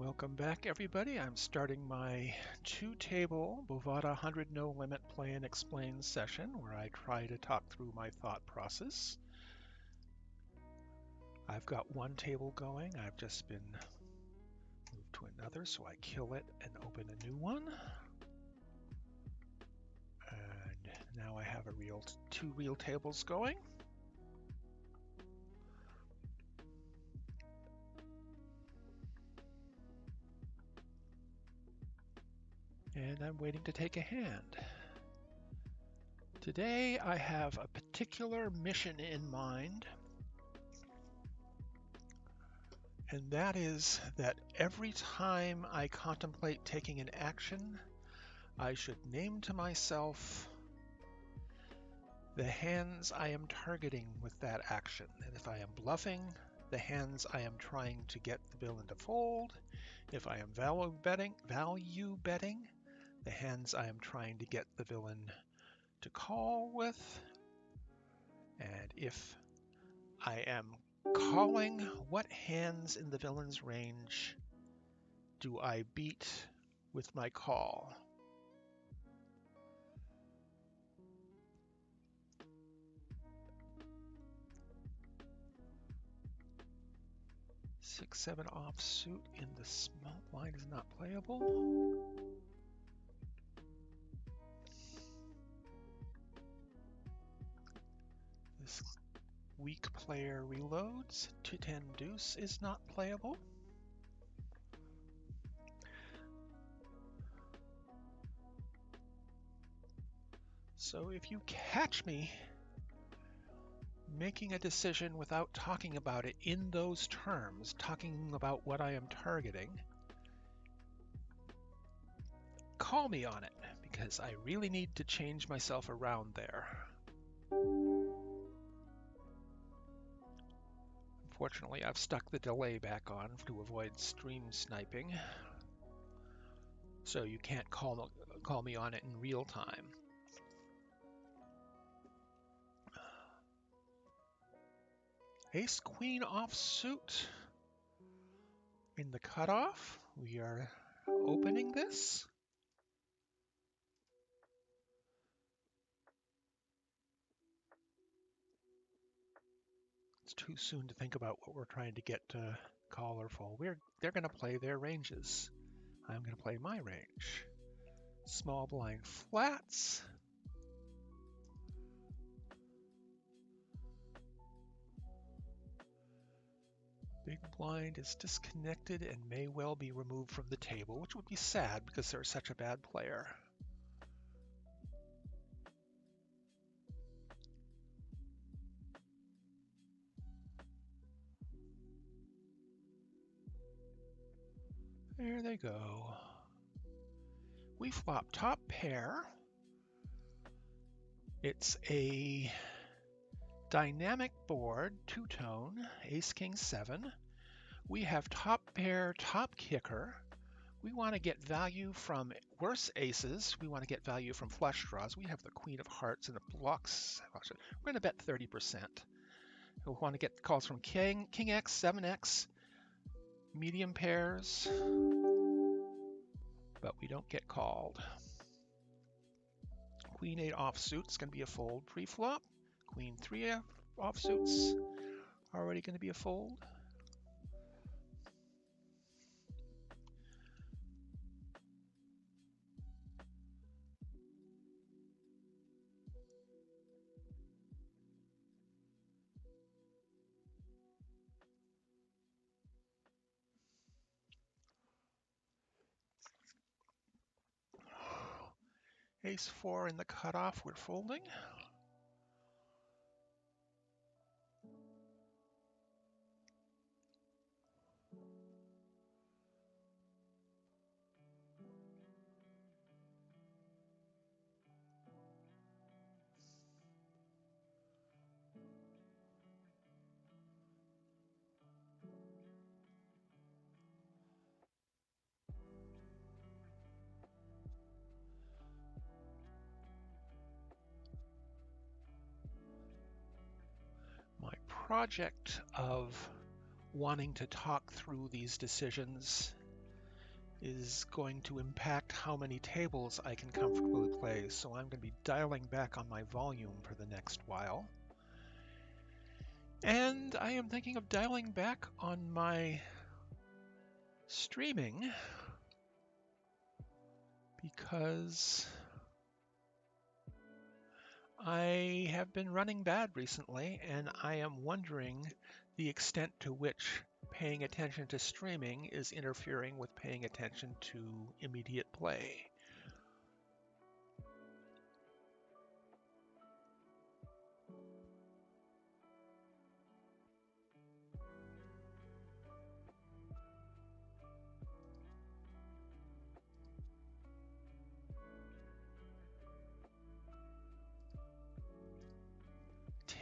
Welcome back, everybody. I'm starting my two-table Bovada 100 No Limit Play and Explain session where I try to talk through my thought process. I've got one table going. I've just been moved to another, so I kill it and open a new one. And now I have two real tables going. And I'm waiting to take a hand. Today I have a particular mission in mind, and that is that every time I contemplate taking an action, I should name to myself the hands I am targeting with that action. And if I am bluffing, the hands I am trying to get the villain to fold. If I am value betting, the hands I am trying to get the villain to call with. And if I am calling, what hands in the villain's range do I beat with my call? Six, seven offsuit in the small blind is not playable. This weak player reloads. 210 deuce is not playable. So if you catch me making a decision without talking about it in those terms, talking about what I am targeting, call me on it, because I really need to change myself around there. Unfortunately, I've stuck the delay back on to avoid stream sniping, so you can't call me on it in real time. Ace Queen offsuit in the cutoff. We are opening this. It's too soon to think about what we're trying to get to call or fold. They're going to play their ranges. I'm going to play my range. Small blind flats. Big blind is disconnected and may well be removed from the table, which would be sad because they're such a bad player. There they go. We flop top pair. It's a dynamic board, two-tone, ace, king, 7. We have top pair, top kicker. We want to get value from worse aces. We want to get value from flush draws. We have the queen of hearts and it blocks. We're going to bet 30%. We'll want to get calls from king, king X, 7X, medium pairs, but we don't get called. Queen 8 offsuit is going to be a fold pre-flop. Queen 3 offsuits already going to be a fold. Ace 4 in the cutoff, we're folding. My project of wanting to talk through these decisions is going to impact how many tables I can comfortably play, so I'm going to be dialing back on my volume for the next while. And I am thinking of dialing back on my streaming because I have been running bad recently, and I am wondering the extent to which paying attention to streaming is interfering with paying attention to immediate play.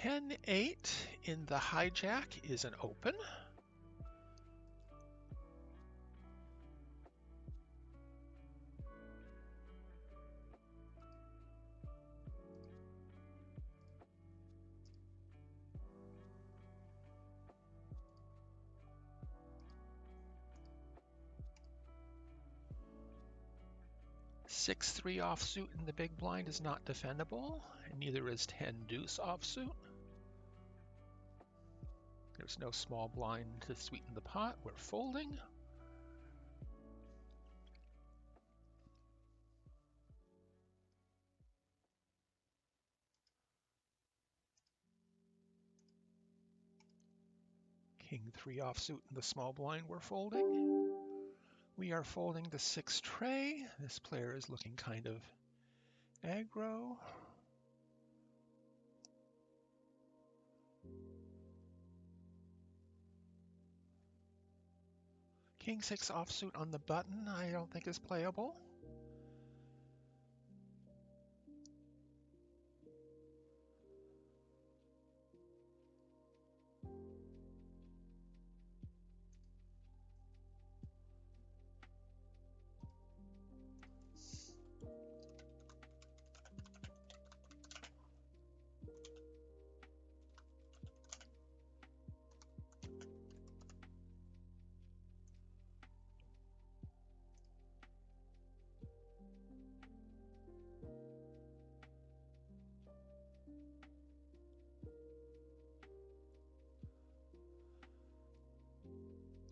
(10-8) in the hijack is an open. (6-3) offsuit in the big blind is not defendable, and neither is 10-deuce offsuit. There's no small blind to sweeten the pot. We're folding. (King-3) offsuit in the small blind. We're folding. We are folding the 6 tray. This player is looking kind of aggro. (King-6) offsuit on the button I don't think is playable.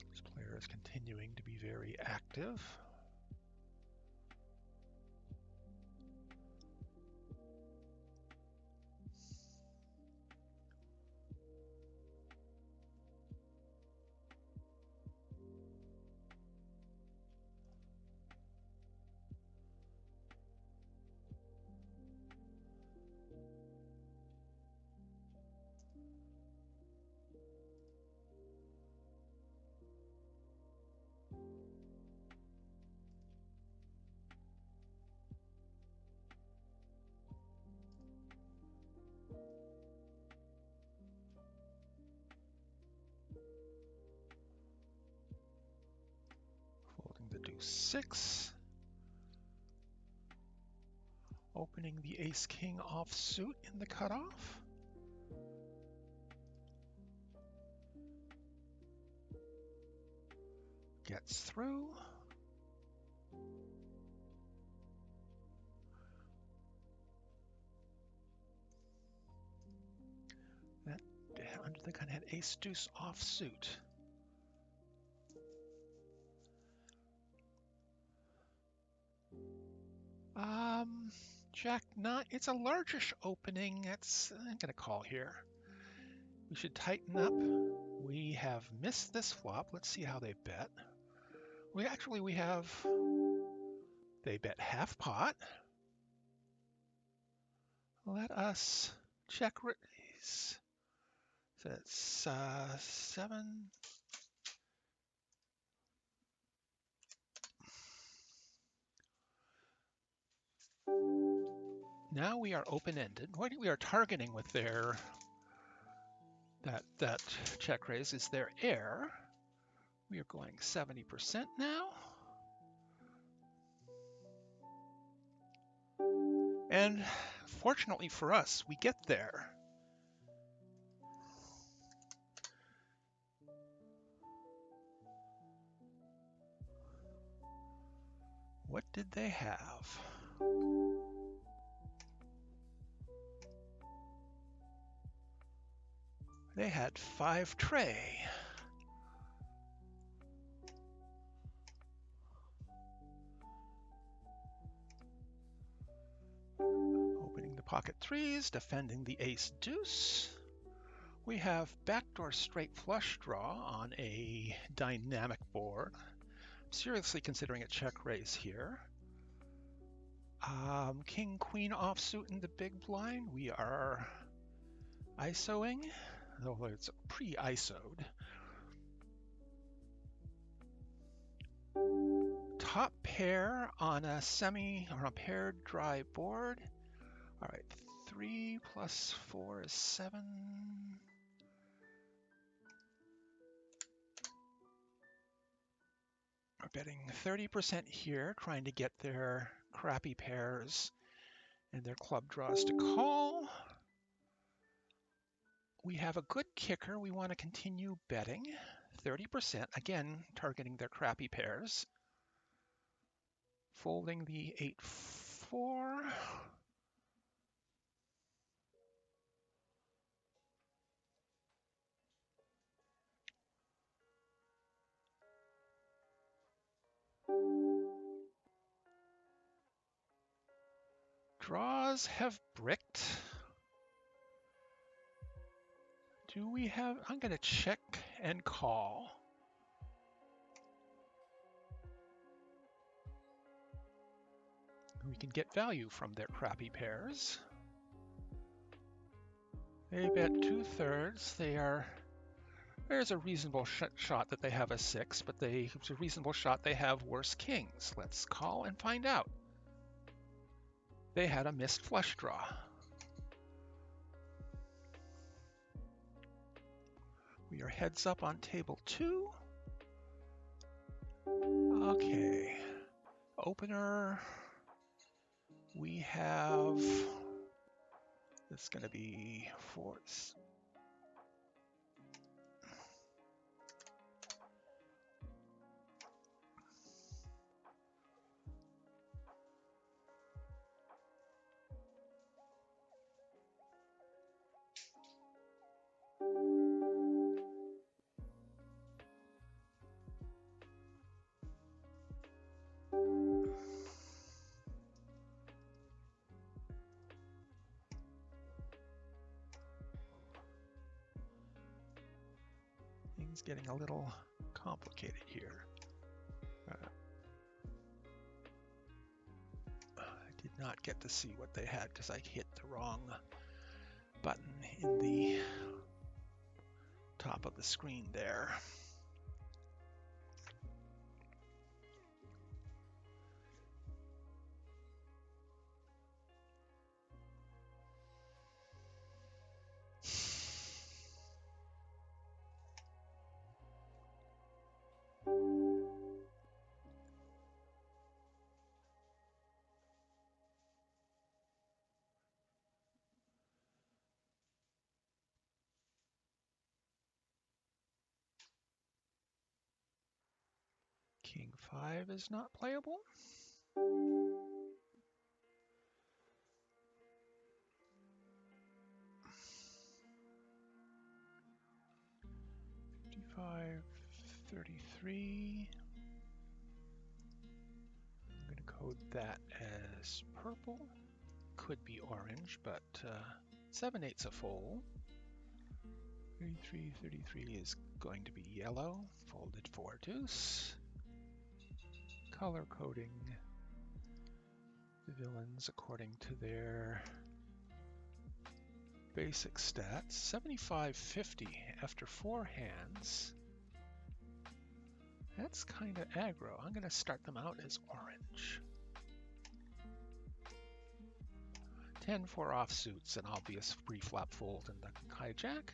This player is continuing to be very active. Folding the deuce-6. Opening the ace-king offsuit in the cutoff. Gets through. That under the gun had ace-deuce offsuit. Jack-9, it's a largish opening. I'm going to call here. We should tighten up. We have missed this flop. Let's see how they bet. They bet half pot. Let us check raise. So it's 7. Now we are open-ended. What we are targeting with that check raise is their air. We are going 70% now. And fortunately for us, we get there. What did they have? They had 5 tray. Opening the pocket threes, defending the ace deuce. We have backdoor straight flush draw on a dynamic board. I'm seriously considering a check raise here. King queen offsuit in the big blind. We are ISOing, though it's pre-ISO'd. Top pair on a semi or a paired dry board. All right, 3 plus 4 is 7. We're betting 30% here, trying to get their crappy pairs and their club draws to call. We have a good kicker. We want to continue betting 30%, again, targeting their crappy pairs. Folding the 8-4. Draws have bricked. Do we have, I'm going to check and call. We can get value from their crappy pairs. They bet 2/3. There's a reasonable shot that they have a 6, but it's a reasonable shot they have worse kings. Let's call and find out. They had a missed flush draw. We are heads up on table 2. Okay. Opener. We have, it's going to be 4s. Things getting a little complicated here. I did not get to see what they had because I hit the wrong button in the top of the screen there. King 5 is not playable. $55, $33. I'm going to code that as purple. Could be orange, but 7/8's a fold. 33 is going to be yellow. Folded 4 deuce. Color coding the villains according to their basic stats. 75-50 after 4 hands. That's kind of aggro. I'm going to start them out as orange. 10-4 offsuits, and I'll be a pre-flop fold in the hijack.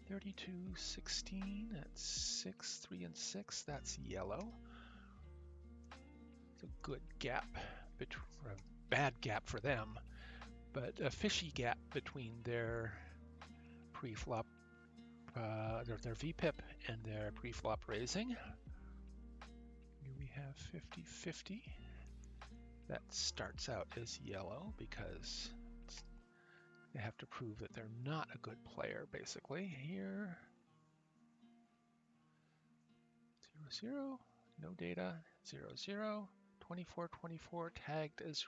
32-16, that's 6, 3 and 6, that's yellow. It's a good gap, or a bad gap for them, but a fishy gap between their pre-flop, their VPIP and their pre-flop raising. Here we have 50-50. That starts out as yellow because they have to prove that they're not a good player, basically. Here, 0, 0, no data, 0, 0, 24, 24, tagged as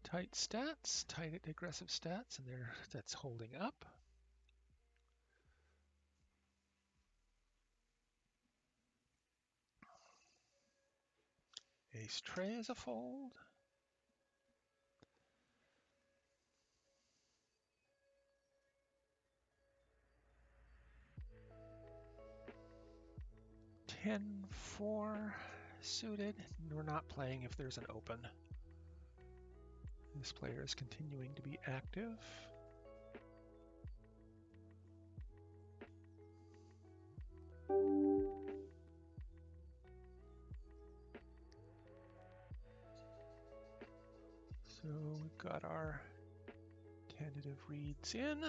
tight stats, tight aggressive stats, and that's holding up. Ace tray is a fold. Ten, 4 suited. We're not playing if there's an open. This player is continuing to be active. So we've got our tentative reads in.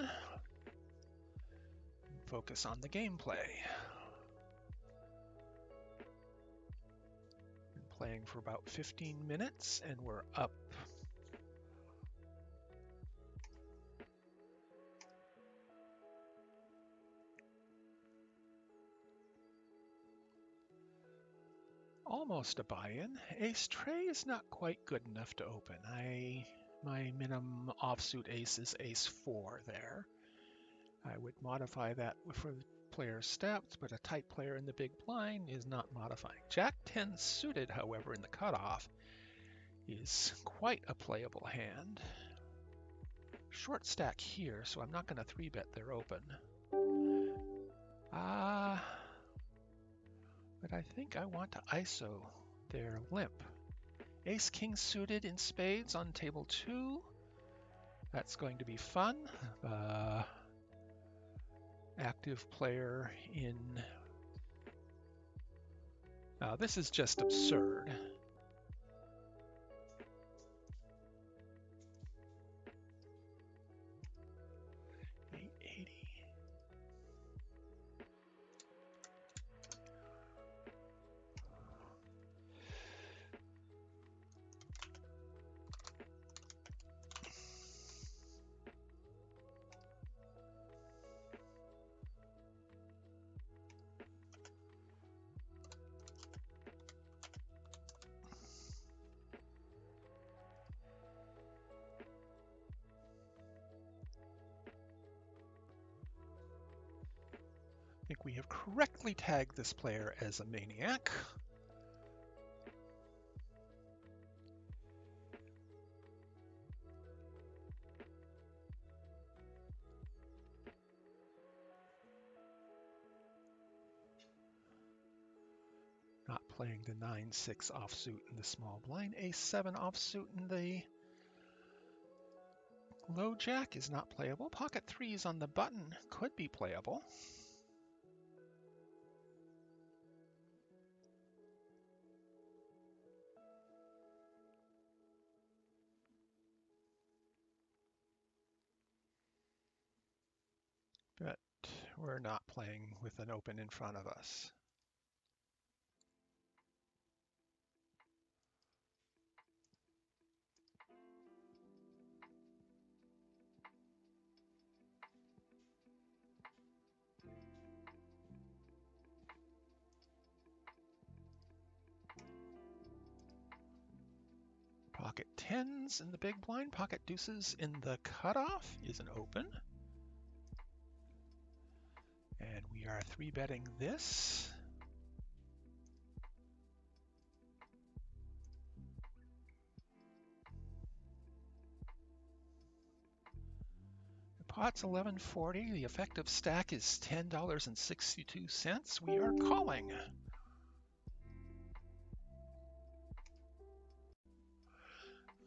Focus on the gameplay. Been playing for about 15 minutes and we're up. Almost a buy-in. Ace tray is not quite good enough to open. My minimum offsuit ace is ace 4 there. I would modify that for the player's stats, but a tight player in the big blind is not modifying. Jack 10 suited, however, in the cutoff is quite a playable hand. Short stack here, so I'm not going to 3-bet their open. But I think I want to ISO their limp. Ace king suited in spades on table 2. That's going to be fun. Active player in... this is just absurd. I think we have correctly tagged this player as a maniac. Not playing the 9-6 offsuit in the small blind. Ace 7 offsuit in the low jack is not playable. Pocket 3s on the button could be playable. But we're not playing with an open in front of us. Pocket 10s in the big blind. Pocket deuces in the cutoff is an open. And we are 3-betting this. The pot's 11.40. The effective stack is $10.62. We are calling.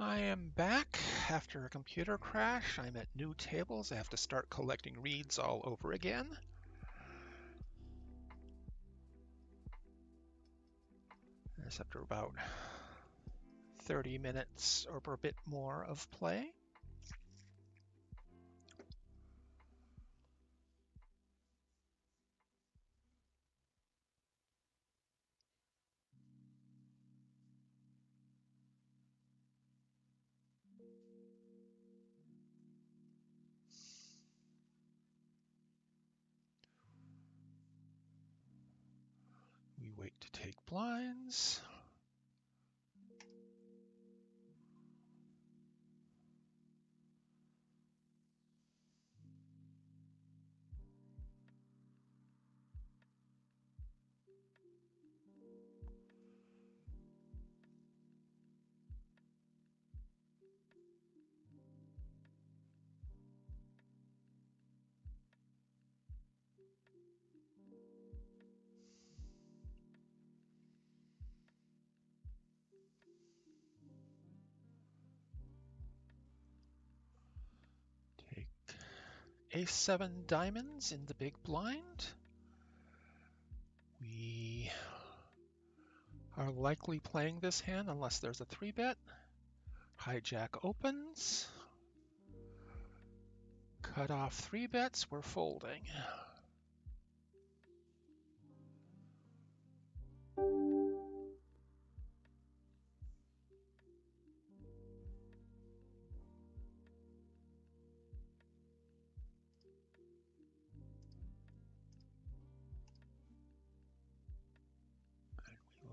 I am back after a computer crash. I'm at new tables. I have to start collecting reads all over again. That's after about 30 minutes or a bit more of play. wait to take blinds. Take Ace-7 diamonds in the big blind. We are likely playing this hand unless there's a 3-bet. Hijack opens. Cut off 3 bets, we're folding. We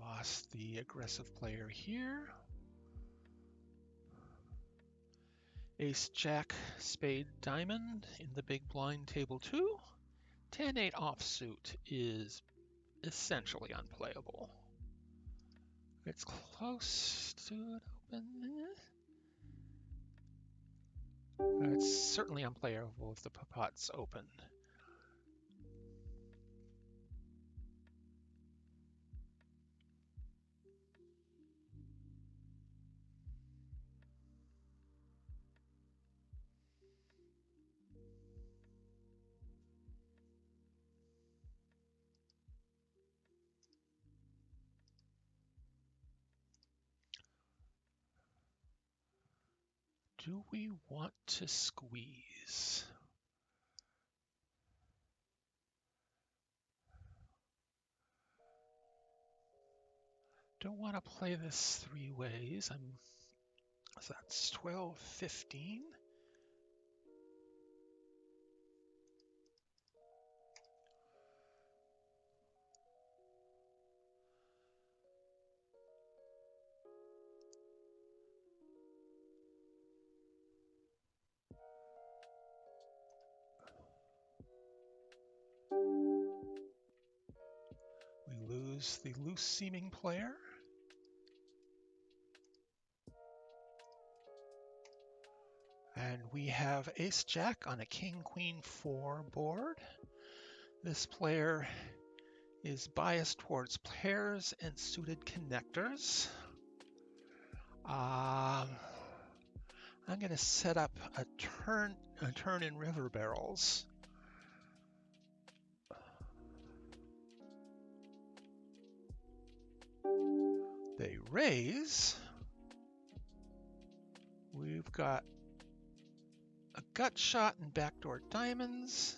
lost the aggressive player here. Ace, Jack, Spade, Diamond in the big blind table 2. 10-8 offsuit is essentially unplayable. It's close to an open. It's certainly unplayable if the pot's open. Do we want to squeeze? Don't want to play this 3 ways. So that's 12, 15. We lose the loose-seeming player. And we have Ace-Jack on a King-Queen 4 board. This player is biased towards pairs and suited connectors. I'm going to set up a turn in river barrels. They raise. We've got a gut shot and backdoor diamonds.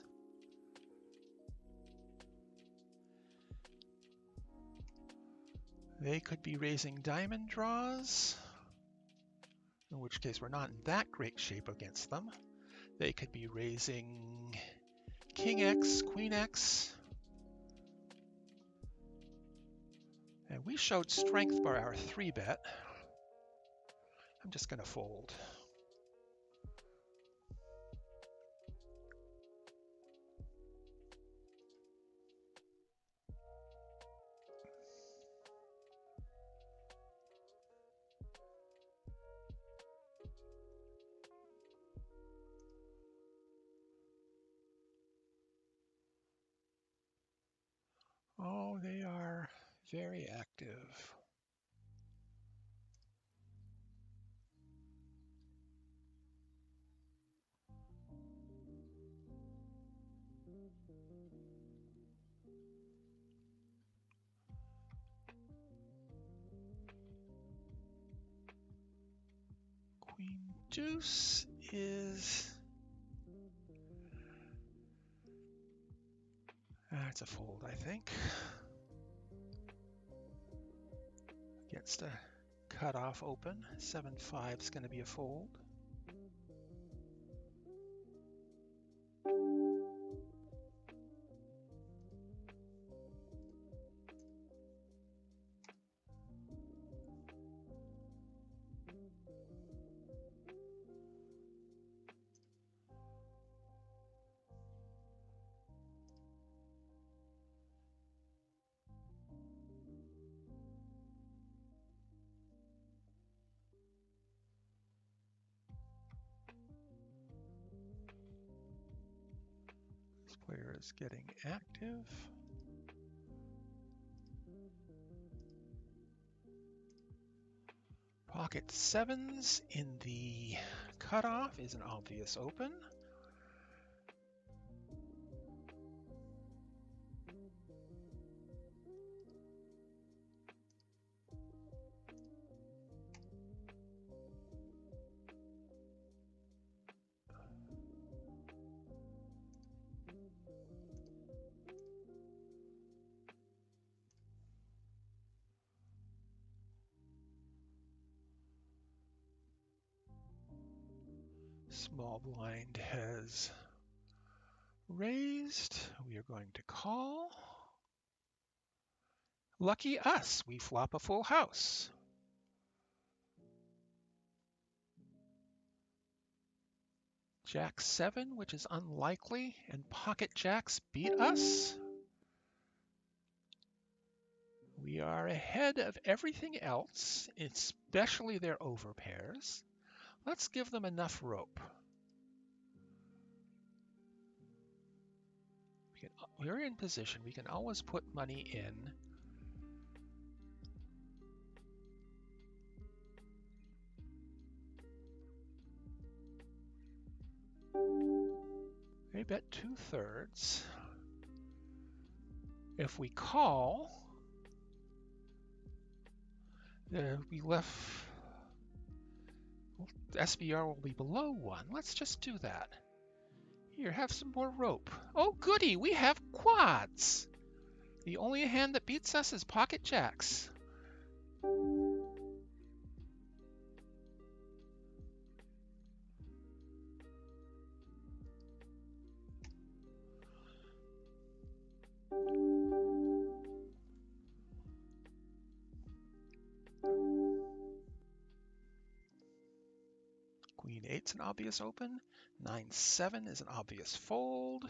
They could be raising diamond draws, in which case we're not in that great shape against them. They could be raising King X, Queen X. And we showed strength by our 3-bet. I'm just going to fold. Oh, they are very active. Queen deuce is... That's a fold, I think. Against a cutoff open. 7-5 is going to be a fold. Player is getting active. Pocket sevens in the cutoff is an obvious open. Small blind has raised. We are going to call. Lucky us, we flop a full house. Jack 7, which is unlikely, and pocket jacks beat us. We are ahead of everything else, especially their overpairs. Let's give them enough rope. We're in position. We can always put money in. They bet 2/3. If we call, we left. The SBR will be below 1. Let's just do that. Here, have some more rope. Oh, goody, we have quads. The only hand that beats us is pocket jacks. Queen 8's an obvious open. 9/7 is an obvious fold.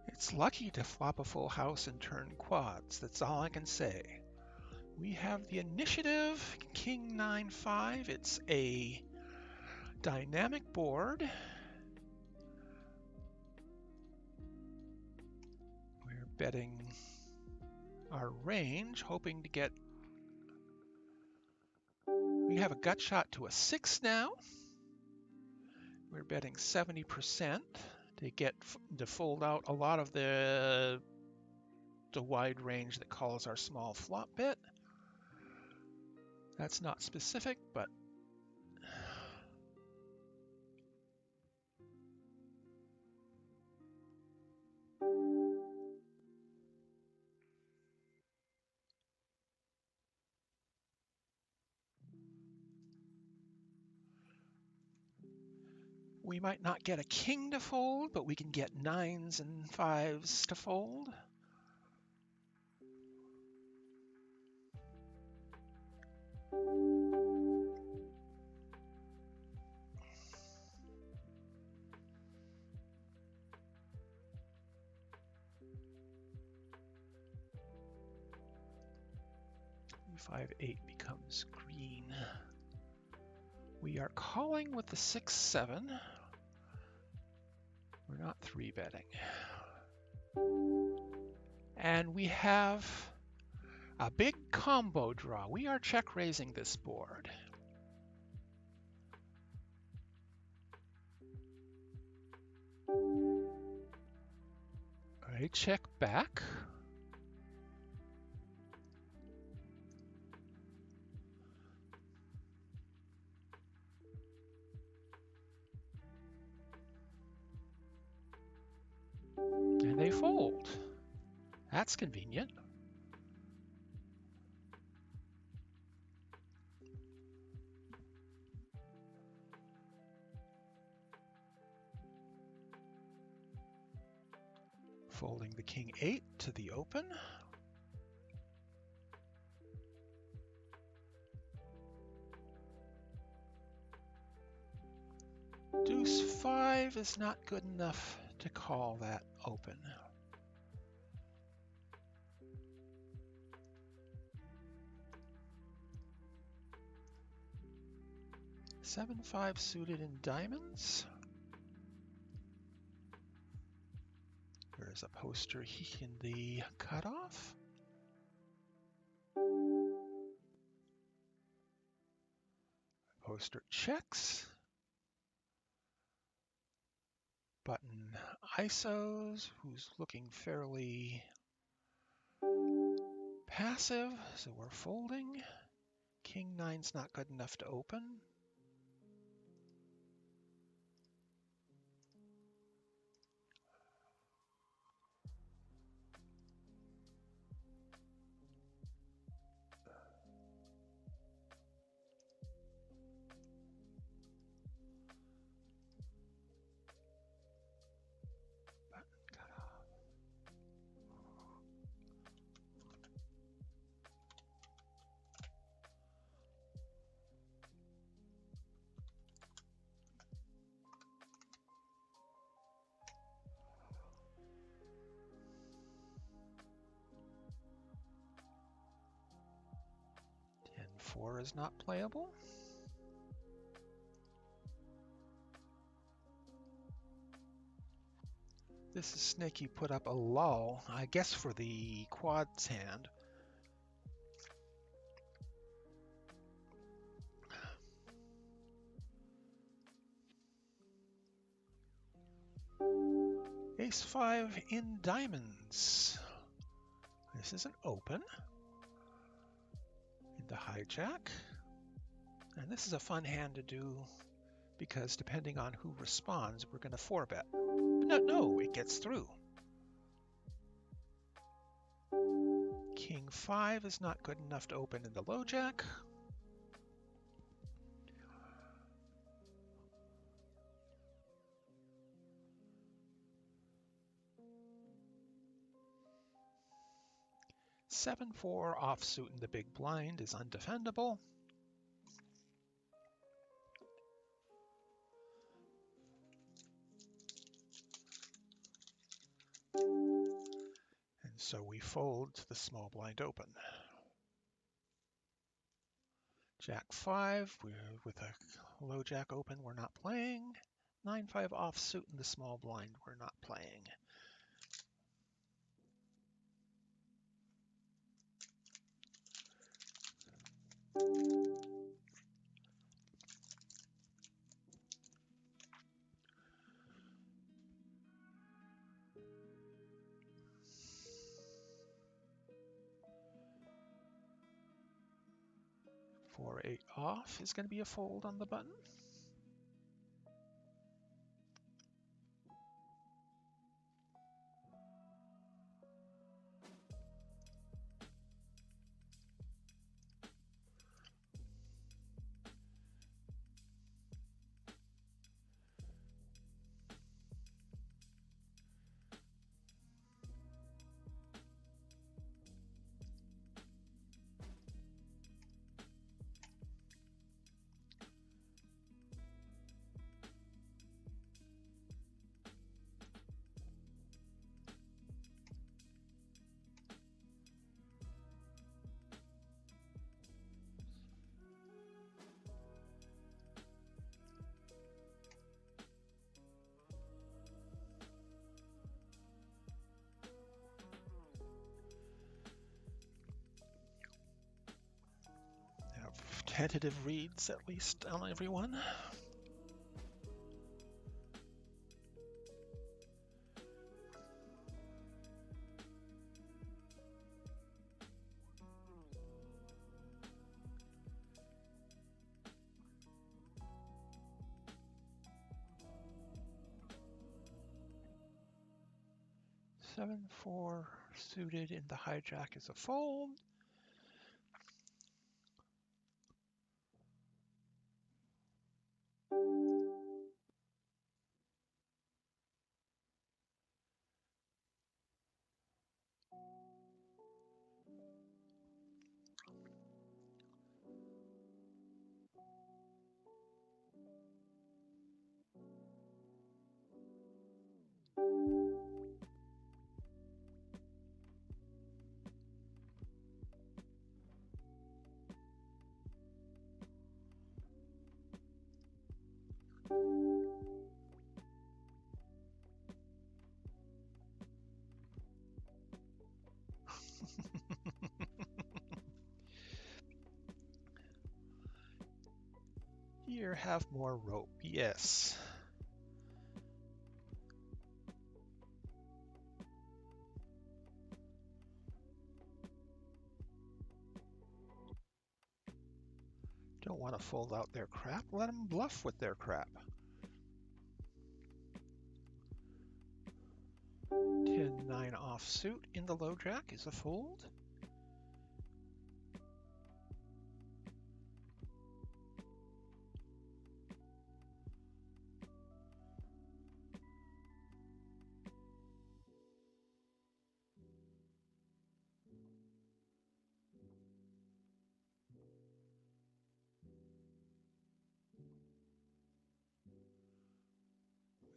It's lucky to flop a full house and turn quads. That's all I can say. We have the initiative, King 9/5. It's a dynamic board. We're betting our range, hoping to get... We have a gut shot to a 6 now. We're betting 70% to fold out a lot of the wide range that calls our small flop bet. That's not specific, but we might not get a king to fold, but we can get 9s and 5s to fold. E5/8 becomes green. We are calling with the 6/7. We're not 3-betting. And we have a big combo draw. We are check raising this board. All right, check back. And they fold. That's convenient. Folding the king 8 to the open. Deuce 5 is not good enough to call that open. 7-5 suited in diamonds. There's a poster in the cutoff. Poster checks. Button ISOs, who's looking fairly passive, so we're folding. King 9's not good enough to open. Button cutoff. And 4 is not playable. This is Snaky put up a lull, I guess for the quads hand. Ace 5 in diamonds. This is an open. Into hijack. And this is a fun hand to do because depending on who responds, we're going to 4-bet. No, it gets through. King 5 is not good enough to open in the low jack. Seven 4 offsuit in the big blind is undefendable. And so we fold to the small blind open. Jack 5, with a low jack open, we're not playing. 9-5 offsuit in the small blind, we're not playing. Four 8 off is going to be a fold on the button. Tentative reads, at least on everyone. Seven 4 suited in the hijack is a fold. have more rope? Yes. Don't want to fold out their crap. Let them bluff with their crap. 10-9 offsuit in the low jack is a fold.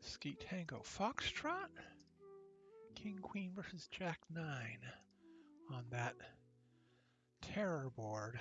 Ski Tango Foxtrot. King Queen versus Jack 9 on that terror board.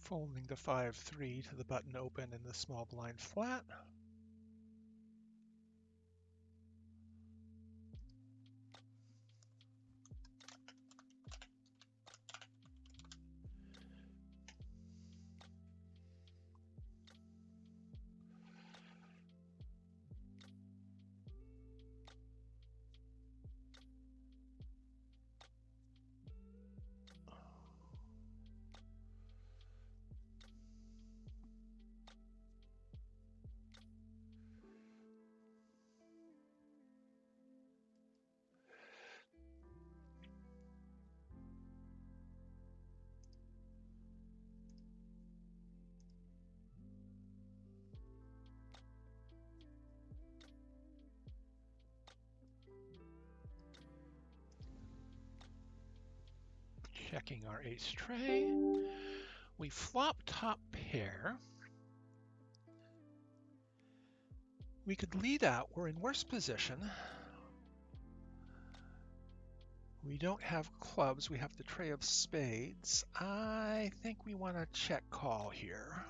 Folding the 5-3 to the button open and the small blind flat. Checking our ace tray. We flop top pair. We could lead out. We're in worse position. We don't have clubs. We have the tray of spades. I think we want to check call here.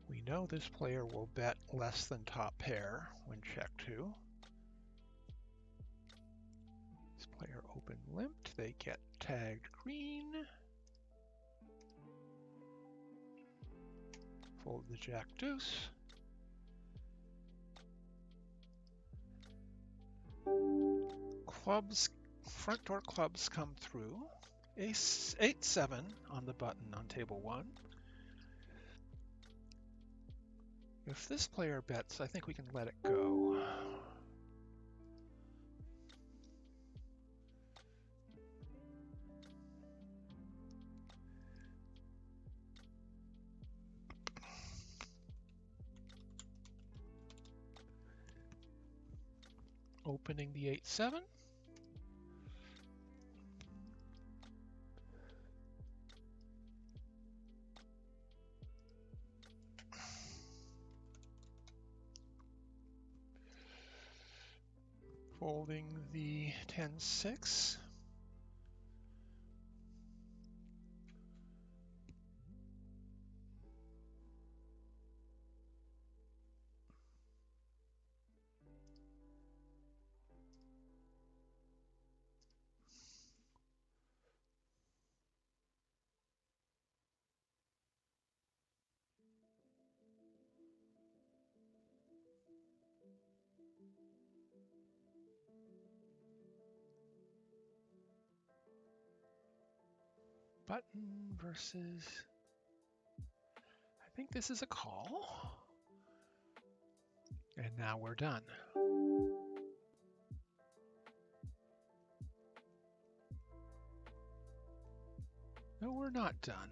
We know this player will bet less than top pair when check two. This player open limped. They get tagged green. Fold the jack deuce. Clubs, front door clubs come through. Ace 8-7 on the button on table 1. If this player bets, I think we can let it go. Opening the 8-7. Folding the 10-6. Button versus think this is a call. And now we're done. No, we're not done.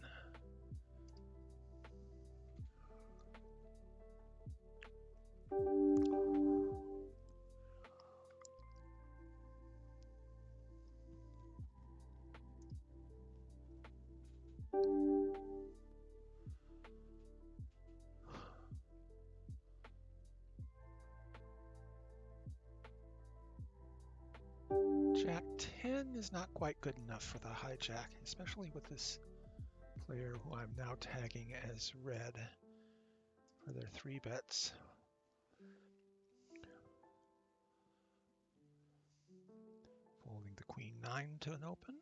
Jack 10 is not quite good enough for the hijack, especially with this player who I'm now tagging as red for their 3 bets. Folding the queen 9 to an open.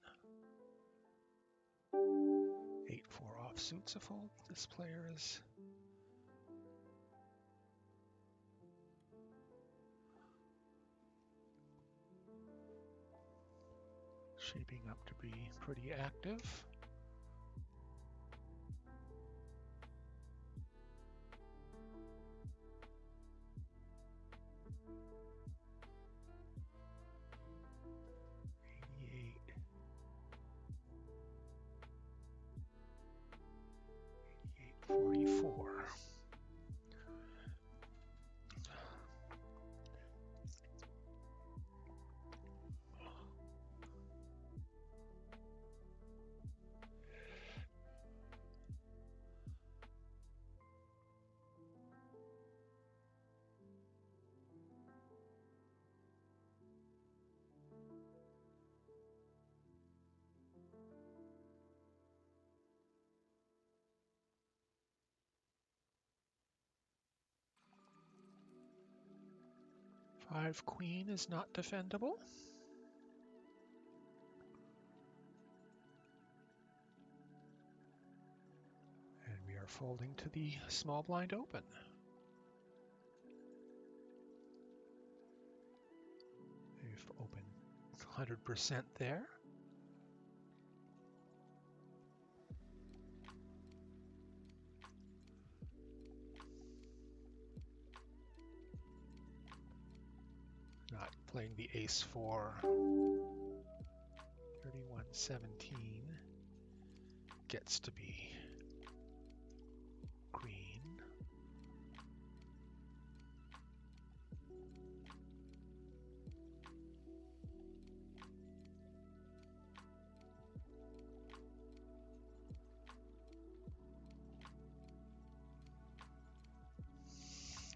8-4 offsuit's a fold. This player is shaping up to be pretty active. Five queen is not defendable. And we are folding to the small blind open. They've opened 100% there. Not playing the ace-4. 31-17 gets to be green.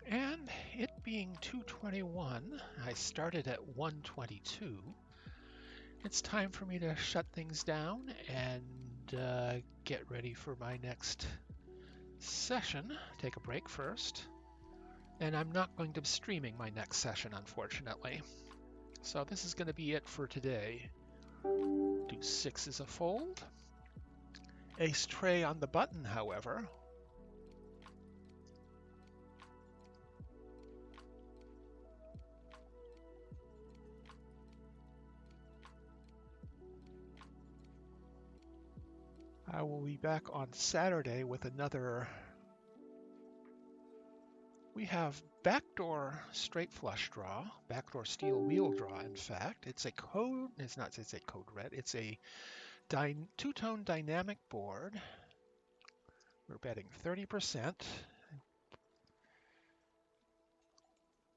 And it being 2:21, I started at 1:22. It's time for me to shut things down and get ready for my next session. Take a break first. And I'm not going to be streaming my next session, unfortunately. So this is going to be it for today. Deuce 6 is a fold. Ace tray on the button, however. I will be back on Saturday with another. We have backdoor straight flush draw, backdoor steel wheel draw, in fact. It's a code, it's a code red, it's a two-tone dynamic board. We're betting 30%.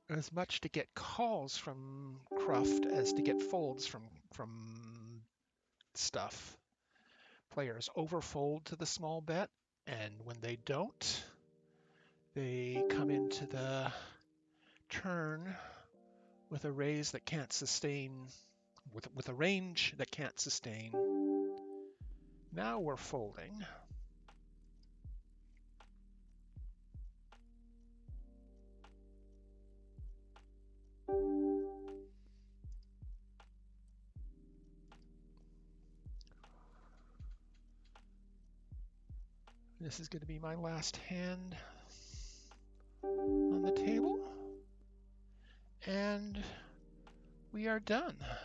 As much to get calls from Cruft as to get folds from stuff. Players overfold to the small bet, and when they don't, they come into the turn with a raise that can't sustain, with a range that can't sustain. Now we're folding. This is going to be my last hand on the table. And we are done.